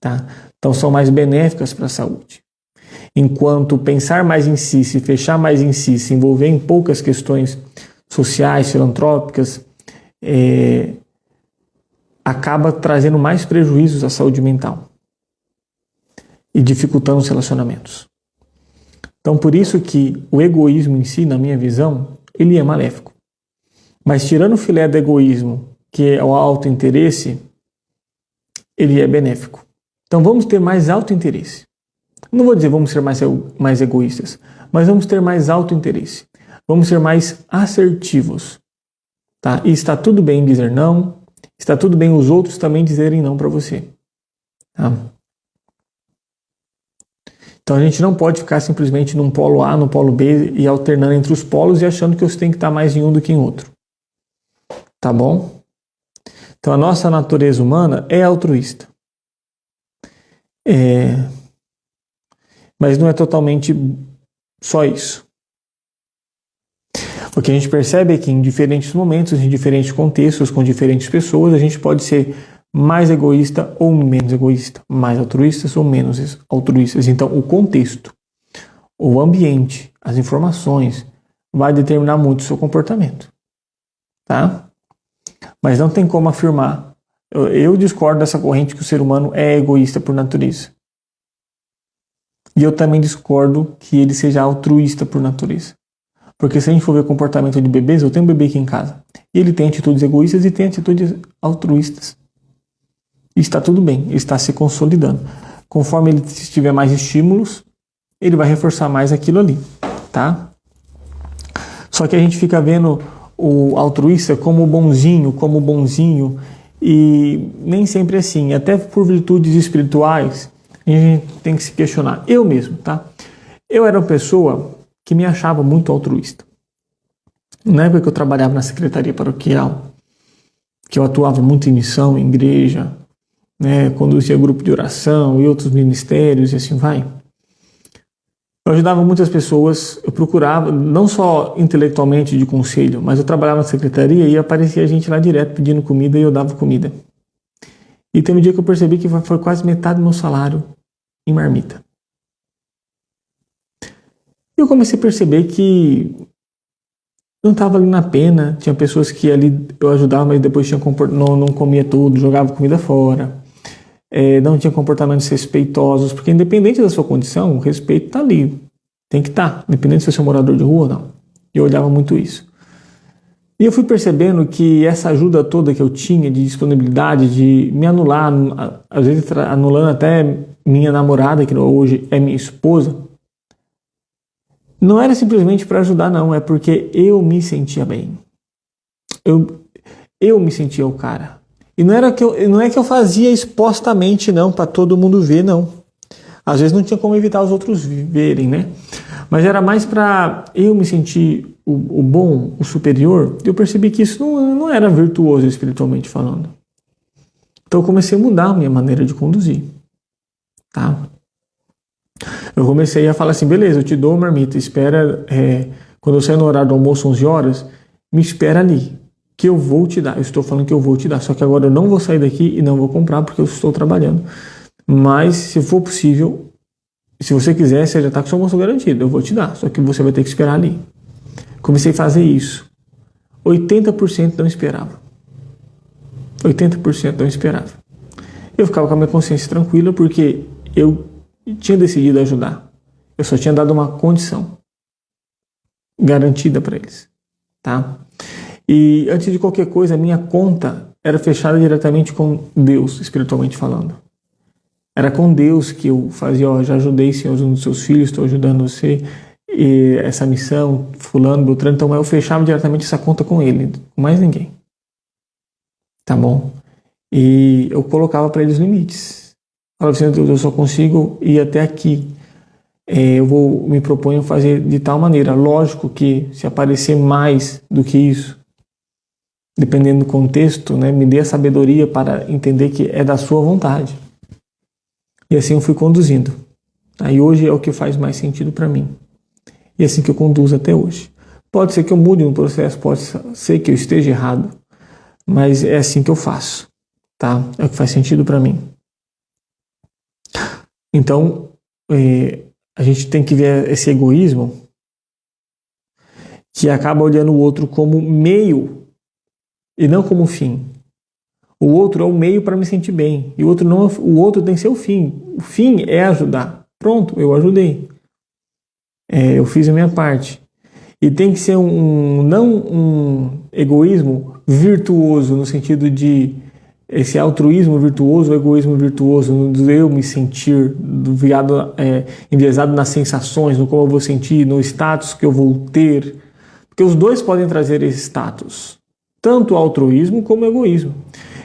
S1: Tá? Então são mais benéficas para a saúde. Enquanto pensar mais em si, se fechar mais em si, se envolver em poucas questões sociais, filantrópicas, acaba trazendo mais prejuízos à saúde mental e dificultando os relacionamentos. Então, por isso que o egoísmo em si, na minha visão, ele é maléfico. Mas tirando o filé do egoísmo, que é o autointeresse, ele é benéfico. Então, vamos ter mais autointeresse. Não vou dizer vamos ser mais egoístas, mas vamos ter mais autointeresse. Vamos ser mais assertivos. Tá? E está tudo bem dizer não, está tudo bem os outros também dizerem não para você. Tá? Então a gente não pode ficar simplesmente num polo A, no polo B e alternando entre os polos e achando que você tem que estar mais em um do que em outro. Tá bom? Então a nossa natureza humana é altruísta. Mas não é totalmente só isso. O que a gente percebe é que em diferentes momentos, em diferentes contextos, com diferentes pessoas, a gente pode ser mais egoísta ou menos egoísta, mais altruístas ou menos altruístas. Então, o contexto, o ambiente, as informações, vai determinar muito o seu comportamento. Tá? Mas não tem como afirmar. Eu discordo dessa corrente que o ser humano é egoísta por natureza. E eu também discordo que ele seja altruísta por natureza. Porque se a gente for ver o comportamento de bebês, eu tenho um bebê aqui em casa. E ele tem atitudes egoístas e tem atitudes altruístas. E está tudo bem, ele está se consolidando. Conforme ele tiver mais estímulos, ele vai reforçar mais aquilo ali. tá? Só que a gente fica vendo o altruísta como bonzinho, e nem sempre é assim. Até por virtudes espirituais, a gente tem que se questionar. Eu mesmo, tá? Eu era uma pessoa que me achava muito altruísta. Na época que eu trabalhava na secretaria paroquial, que eu atuava muito em missão, em igreja, né, conduzia grupo de oração e outros ministérios e assim vai. Eu ajudava muitas pessoas, eu procurava, não só intelectualmente de conselho, mas eu trabalhava na secretaria e aparecia gente lá direto pedindo comida e eu dava comida. E tem um dia que eu percebi que foi quase metade do meu salário em marmita. E eu comecei a perceber que não estava ali na pena. Tinha pessoas que ali eu ajudava, mas depois não comia tudo, jogava comida fora. Não tinha comportamentos respeitosos, porque independente da sua condição, o respeito está ali. Tem que estar, independente se você é morador de rua ou não. Eu olhava muito isso. E eu fui percebendo que essa ajuda toda que eu tinha de disponibilidade, de me anular, às vezes anulando até minha namorada, que hoje é minha esposa, não era simplesmente para ajudar, não. É porque eu me sentia bem. Eu me sentia o cara. E não é que eu fazia expostamente, não, para todo mundo ver, não. Às vezes não tinha como evitar os outros verem, né? Mas era mais para eu me sentir o bom, o superior. Eu percebi que isso não era virtuoso espiritualmente falando. Então eu comecei a mudar a minha maneira de conduzir. Tá? Eu comecei a falar assim, beleza, eu te dou uma marmita, espera, quando eu sair no horário do almoço, 11 horas, me espera ali, que eu vou te dar. Eu estou falando que eu vou te dar, só que agora eu não vou sair daqui e não vou comprar porque eu estou trabalhando. Mas, se for possível, se você quiser, você já está com o seu almoço garantido, eu vou te dar, só que você vai ter que esperar ali. Comecei a fazer isso. 80% não esperava. 80% não esperava. Eu ficava com a minha consciência tranquila porque eu tinha decidido ajudar. Eu só tinha dado uma condição garantida para eles. Tá? E antes de qualquer coisa, a minha conta era fechada diretamente com Deus, espiritualmente falando. Era com Deus que eu fazia, já ajudei, Senhor, um dos seus filhos, estou ajudando você, e essa missão, fulano, beltrano, então eu fechava diretamente essa conta com ele, com mais ninguém. Tá bom? E eu colocava para eles limites. Falava assim, eu só consigo ir até aqui. Eu me proponho a fazer de tal maneira. Lógico que se aparecer mais do que isso, dependendo do contexto, né, me dê a sabedoria para entender que é da sua vontade. E assim eu fui conduzindo. Aí hoje é o que faz mais sentido para mim. E é assim que eu conduzo até hoje. Pode ser que eu mude no processo, pode ser que eu esteja errado, mas é assim que eu faço. Tá? É o que faz sentido para mim. Então, a gente tem que ver esse egoísmo que acaba olhando o outro como meio e não como fim. O outro é o meio para me sentir bem. E o outro tem que ser o fim. O fim é ajudar. Pronto, eu ajudei. Eu fiz a minha parte. E tem que ser não um egoísmo virtuoso, no sentido de esse altruísmo virtuoso, o egoísmo virtuoso, do eu me sentir enviesado nas sensações, no como eu vou sentir, no status que eu vou ter. Porque os dois podem trazer esse status. Tanto o altruísmo como o egoísmo.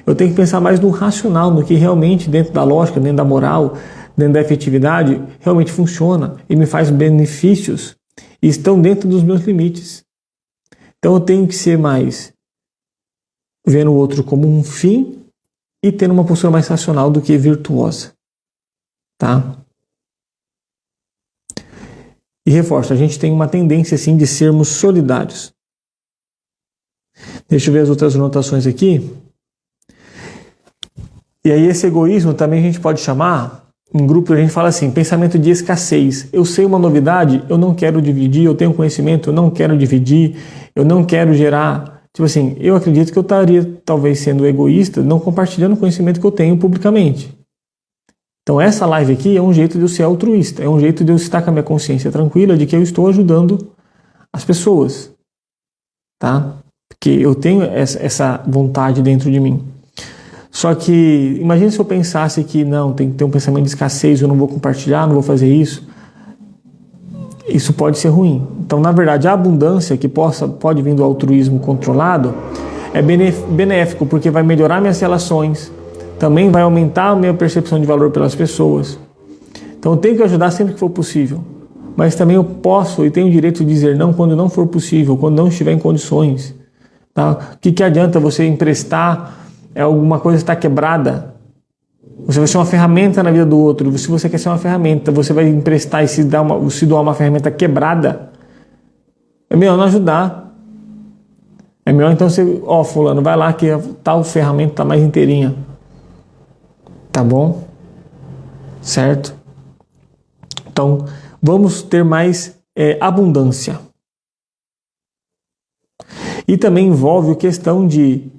S1: Eu tenho que pensar mais no racional, no que realmente, dentro da lógica, dentro da moral, dentro da efetividade, realmente funciona e me faz benefícios e estão dentro dos meus limites. Então eu tenho que ser mais vendo o outro como um fim e tendo uma postura mais racional do que virtuosa. Tá? E reforço, a gente tem uma tendência assim de sermos solidários. Deixa eu ver as outras anotações aqui. E aí esse egoísmo também a gente pode chamar, em grupo a gente fala assim, pensamento de escassez. Eu sei uma novidade, eu não quero dividir, eu tenho conhecimento, eu não quero dividir, eu não quero gerar. Tipo assim, eu acredito que eu estaria talvez sendo egoísta, não compartilhando o conhecimento que eu tenho publicamente. Então essa live aqui é um jeito de eu ser altruísta, é um jeito de eu estar com a minha consciência tranquila de que eu estou ajudando as pessoas. Tá? Porque eu tenho essa vontade dentro de mim. Só que, imagine se eu pensasse que não, tem que ter um pensamento de escassez, eu não vou compartilhar, não vou fazer isso. isso pode ser ruim. Então, na verdade, a abundância que pode vir do altruísmo controlado é benéfico, porque vai melhorar minhas relações, também vai aumentar a minha percepção de valor pelas pessoas. Então, eu tenho que ajudar sempre que for possível. Mas também eu posso e tenho o direito de dizer não quando não for possível, quando não estiver em condições. Tá? O que adianta você emprestar alguma coisa que está quebrada? Você vai ser uma ferramenta na vida do outro. Se você quer ser uma ferramenta, você vai emprestar e se doar uma ferramenta quebrada. É melhor não ajudar. É melhor então você, fulano, vai lá que tal ferramenta está mais inteirinha. Tá bom? Certo? Então, vamos ter mais abundância. E também envolve a questão de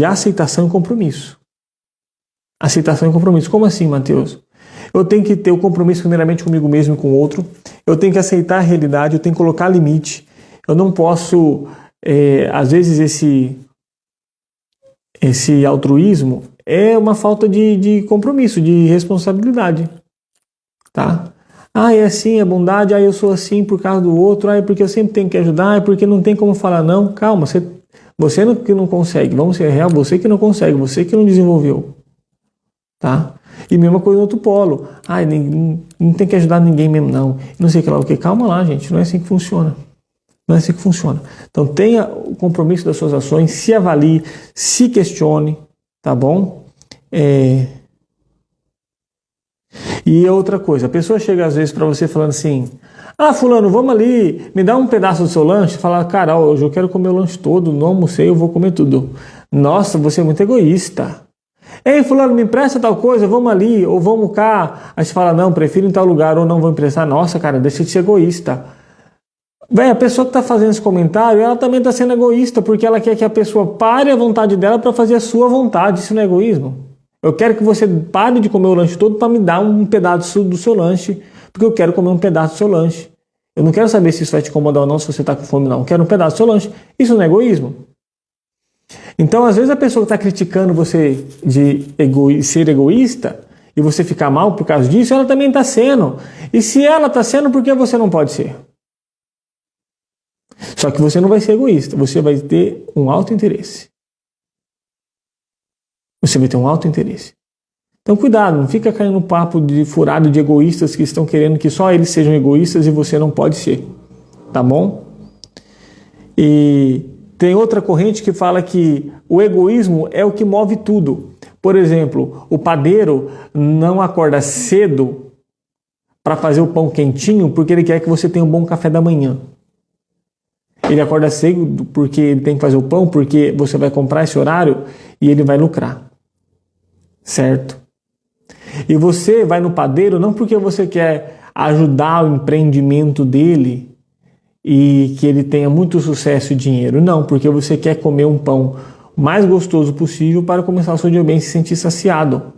S1: aceitação e compromisso. Aceitação e compromisso. Como assim, Mateus? Eu tenho que ter o compromisso primeiramente comigo mesmo e com o outro. Eu tenho que aceitar a realidade, eu tenho que colocar limite. Eu não posso, às vezes esse altruísmo é uma falta de compromisso, de responsabilidade. Tá? É assim, é bondade, eu sou assim por causa do outro, é porque eu sempre tenho que ajudar, é porque não tem como falar não. Calma, você que não consegue, vamos ser real, você que não consegue, você que não desenvolveu. Tá? E mesma coisa no outro polo. Não tem que ajudar ninguém mesmo não. Não sei o que lá, calma lá, gente, não é assim que funciona. Não é assim que funciona. Então tenha o compromisso das suas ações, se avalie, se questione, tá bom? E outra coisa, a pessoa chega às vezes para você falando assim, fulano, vamos ali, me dá um pedaço do seu lanche, fala, cara, hoje eu quero comer o lanche todo, não almocei, eu vou comer tudo. Nossa, você é muito egoísta. Ei, fulano, me empresta tal coisa, vamos ali, ou vamos cá. Aí você fala, não, prefiro em tal lugar, ou não vou emprestar. Nossa, cara, deixa de ser egoísta. A pessoa que está fazendo esse comentário, ela também está sendo egoísta, porque ela quer que a pessoa pare a vontade dela para fazer a sua vontade. Isso não é egoísmo? Eu quero que você pare de comer o lanche todo para me dar um pedaço do seu lanche, porque eu quero comer um pedaço do seu lanche. Eu não quero saber se isso vai te incomodar ou não, se você está com fome não. Eu quero um pedaço do seu lanche. Isso não é egoísmo? Então, às vezes a pessoa que está criticando você de ser egoísta e você ficar mal por causa disso, ela também está sendo. E se ela está sendo, por que você não pode ser? Só que você não vai ser egoísta, você vai ter um auto-interesse. Você vai ter um auto-interesse. Então cuidado, não fica caindo no papo de furado de egoístas que estão querendo que só eles sejam egoístas e você não pode ser. Tá bom? E tem outra corrente que fala que o egoísmo é o que move tudo. Por exemplo, o padeiro não acorda cedo para fazer o pão quentinho porque ele quer que você tenha um bom café da manhã. Ele acorda cedo porque ele tem que fazer o pão, porque você vai comprar esse horário e ele vai lucrar. Certo? E você vai no padeiro não porque você quer ajudar o empreendimento dele e que ele tenha muito sucesso e dinheiro. Não, porque você quer comer um pão mais gostoso possível para começar o seu dia bem e se sentir saciado.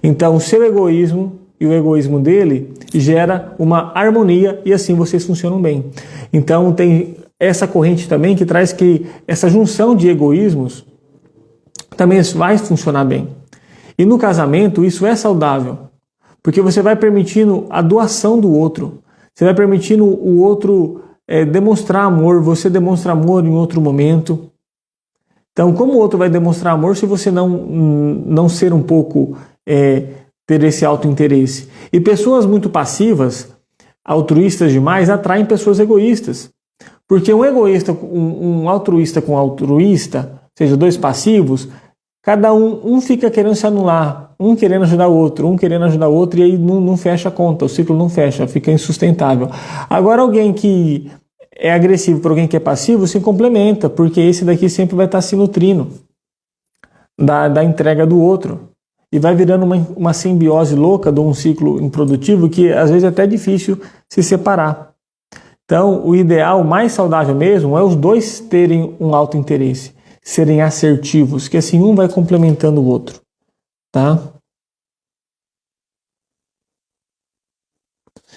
S1: Então, o seu egoísmo e o egoísmo dele gera uma harmonia e assim vocês funcionam bem. Então tem essa corrente também que traz que essa junção de egoísmos também vai funcionar bem. E no casamento isso é saudável, porque você vai permitindo a doação do outro, você vai permitindo o outro demonstrar amor, você demonstra amor em outro momento. Então como o outro vai demonstrar amor se você não ser um pouco... ter esse auto-interesse. E pessoas muito passivas, altruístas demais, atraem pessoas egoístas. Porque um altruísta com altruísta, ou seja, dois passivos, cada um fica querendo se anular, um querendo ajudar o outro, e aí não fecha a conta, o ciclo não fecha, fica insustentável. Agora alguém que é agressivo para alguém que é passivo se complementa, porque esse daqui sempre vai estar se nutrindo da entrega do outro. E vai virando uma simbiose louca de um ciclo improdutivo que às vezes é até difícil se separar. Então, o ideal mais saudável mesmo é os dois terem um auto-interesse, serem assertivos, que assim um vai complementando o outro. Tá?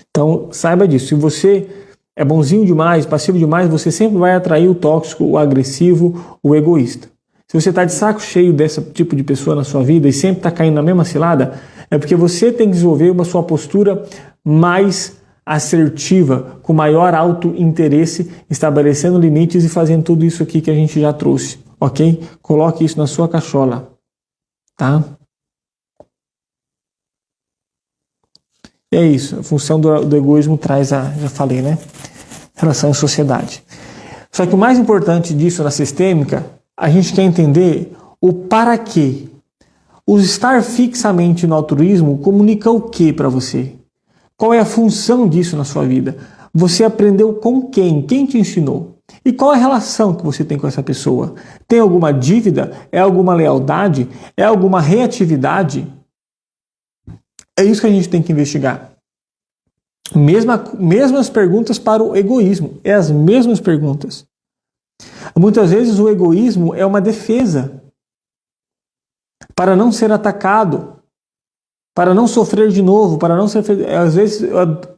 S1: Então, saiba disso. Se você é bonzinho demais, passivo demais, você sempre vai atrair o tóxico, o agressivo, o egoísta. Se você está de saco cheio desse tipo de pessoa na sua vida e sempre está caindo na mesma cilada, é porque você tem que desenvolver uma sua postura mais assertiva, com maior autointeresse, estabelecendo limites e fazendo tudo isso aqui que a gente já trouxe, ok? Coloque isso na sua cachola, tá? E é isso, a função do egoísmo traz já falei, né? Relação em sociedade. Só que o mais importante disso na sistêmica, a gente quer entender o para quê. O estar fixamente no altruísmo comunica o que para você? Qual é a função disso na sua vida? Você aprendeu com quem? Quem te ensinou? E qual é a relação que você tem com essa pessoa? Tem alguma dívida? É alguma lealdade? É alguma reatividade? É isso que a gente tem que investigar. Mesmas perguntas para o egoísmo. É as mesmas perguntas. Muitas vezes o egoísmo é uma defesa para não ser atacado, para não sofrer de novo, para não ser... Às vezes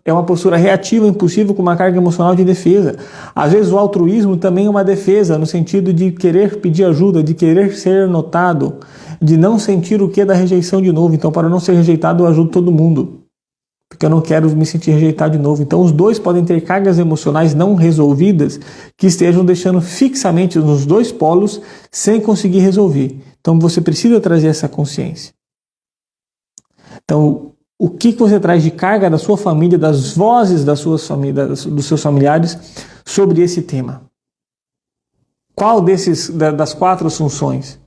S1: é uma postura reativa, impulsiva, com uma carga emocional de defesa. Às vezes o altruísmo também é uma defesa, no sentido de querer pedir ajuda, de querer ser notado, de não sentir o que da rejeição de novo. Então, para não ser rejeitado, eu ajudo todo mundo, porque eu não quero me sentir rejeitado de novo. Então, os dois podem ter cargas emocionais não resolvidas que estejam deixando fixamente nos dois polos sem conseguir resolver. Então, você precisa trazer essa consciência. Então, o que você traz de carga da sua família, das vozes das suas famílias, dos seus familiares sobre esse tema? Qual das 4 funções?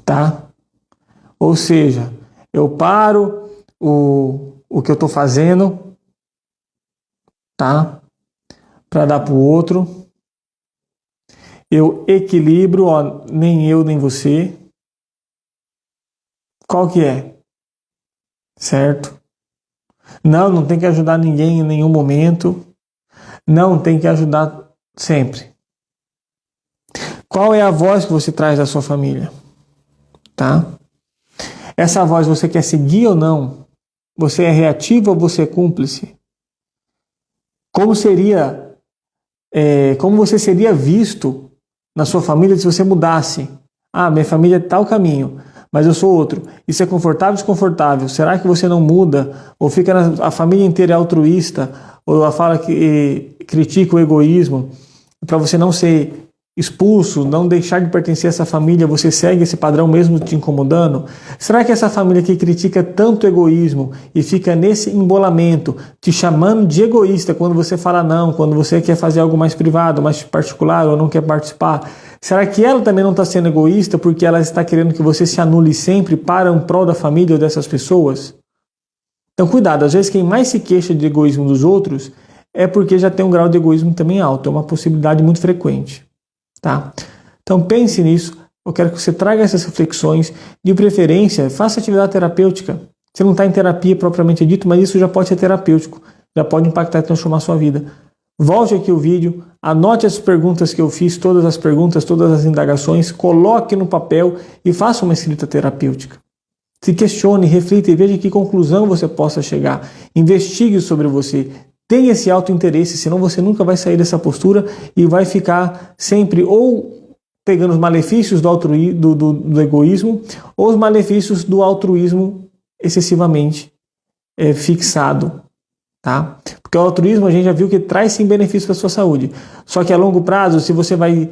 S1: Tá? Ou seja, eu paro o que eu estou fazendo, tá? Para dar para o outro. Eu equilibro, ó, nem eu nem você. Qual que é? Certo? Não tem que ajudar ninguém em nenhum momento. Não tem que ajudar sempre. Qual é a voz que você traz da sua família? Tá? Essa voz você quer seguir ou não? Você é reativo ou você é cúmplice? Como você seria visto na sua família se você mudasse? Ah, minha família é tal caminho, mas eu sou outro. Isso é confortável ou desconfortável? Será que você não muda? Ou fica a família inteira é altruísta? Ou ela fala que critica o egoísmo? Para você não ser expulso, não deixar de pertencer a essa família, você segue esse padrão mesmo te incomodando? Será que essa família que critica tanto egoísmo e fica nesse embolamento, te chamando de egoísta quando você fala não, quando você quer fazer algo mais privado, mais particular ou não quer participar, será que ela também não está sendo egoísta porque ela está querendo que você se anule sempre para um prol da família ou dessas pessoas? Então cuidado, às vezes quem mais se queixa de egoísmo dos outros é porque já tem um grau de egoísmo também alto, é uma possibilidade muito frequente. Tá? Então pense nisso, eu quero que você traga essas reflexões, de preferência, faça atividade terapêutica. Você não está em terapia propriamente dito, mas isso já pode ser terapêutico, já pode impactar e transformar a sua vida. Volte aqui o vídeo, anote as perguntas que eu fiz, todas as perguntas, todas as indagações, coloque no papel e faça uma escrita terapêutica. Se questione, reflita e veja que conclusão você possa chegar. Investigue sobre você. Tenha esse autointeresse, senão você nunca vai sair dessa postura e vai ficar sempre ou pegando os malefícios do egoísmo ou os malefícios do altruísmo excessivamente fixado. Tá? Porque o altruísmo a gente já viu que traz sim benefícios para a sua saúde. Só que a longo prazo, se você vai,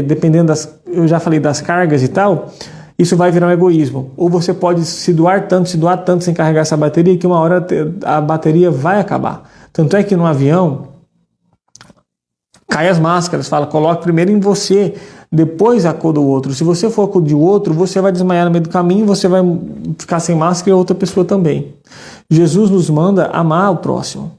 S1: dependendo eu já falei das cargas e tal, isso vai virar um egoísmo. Ou você pode se doar tanto sem carregar essa bateria, que uma hora a bateria vai acabar. Tanto é que no avião, cai as máscaras, fala, coloque primeiro em você, depois a cor do outro. Se você for a cor do outro, você vai desmaiar no meio do caminho, você vai ficar sem máscara e a outra pessoa também. Jesus nos manda amar o próximo,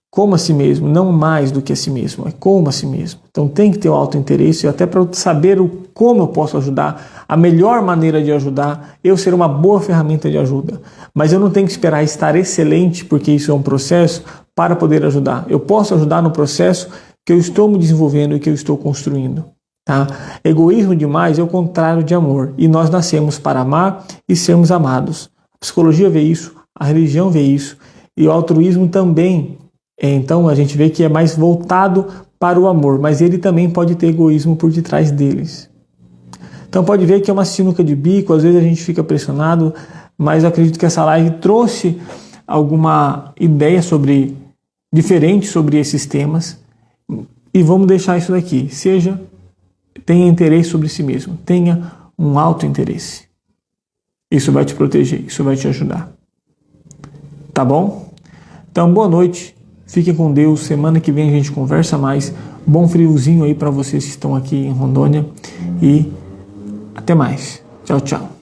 S1: como a si mesmo, não mais do que a si mesmo, é como a si mesmo. Então tem que ter o autointeresse, até para saber como eu posso ajudar, a melhor maneira de ajudar, eu ser uma boa ferramenta de ajuda. Mas eu não tenho que esperar estar excelente, porque isso é um processo, para poder ajudar. Eu posso ajudar no processo que eu estou me desenvolvendo e que eu estou construindo. Tá? Egoísmo demais é o contrário de amor. E nós nascemos para amar e sermos amados. A psicologia vê isso, a religião vê isso. E o altruísmo também. Então a gente vê que é mais voltado para o amor. Mas ele também pode ter egoísmo por detrás deles. Então pode ver que é uma sinuca de bico, às vezes a gente fica pressionado, mas eu acredito que essa live trouxe alguma ideia diferente sobre esses temas. E vamos deixar isso daqui. Tenha interesse sobre si mesmo. Tenha um alto interesse. Isso vai te proteger, isso vai te ajudar. Tá bom? Então, boa noite. Fiquem com Deus. Semana que vem a gente conversa mais. Bom friozinho aí para vocês que estão aqui em Rondônia. E até mais. Tchau, tchau.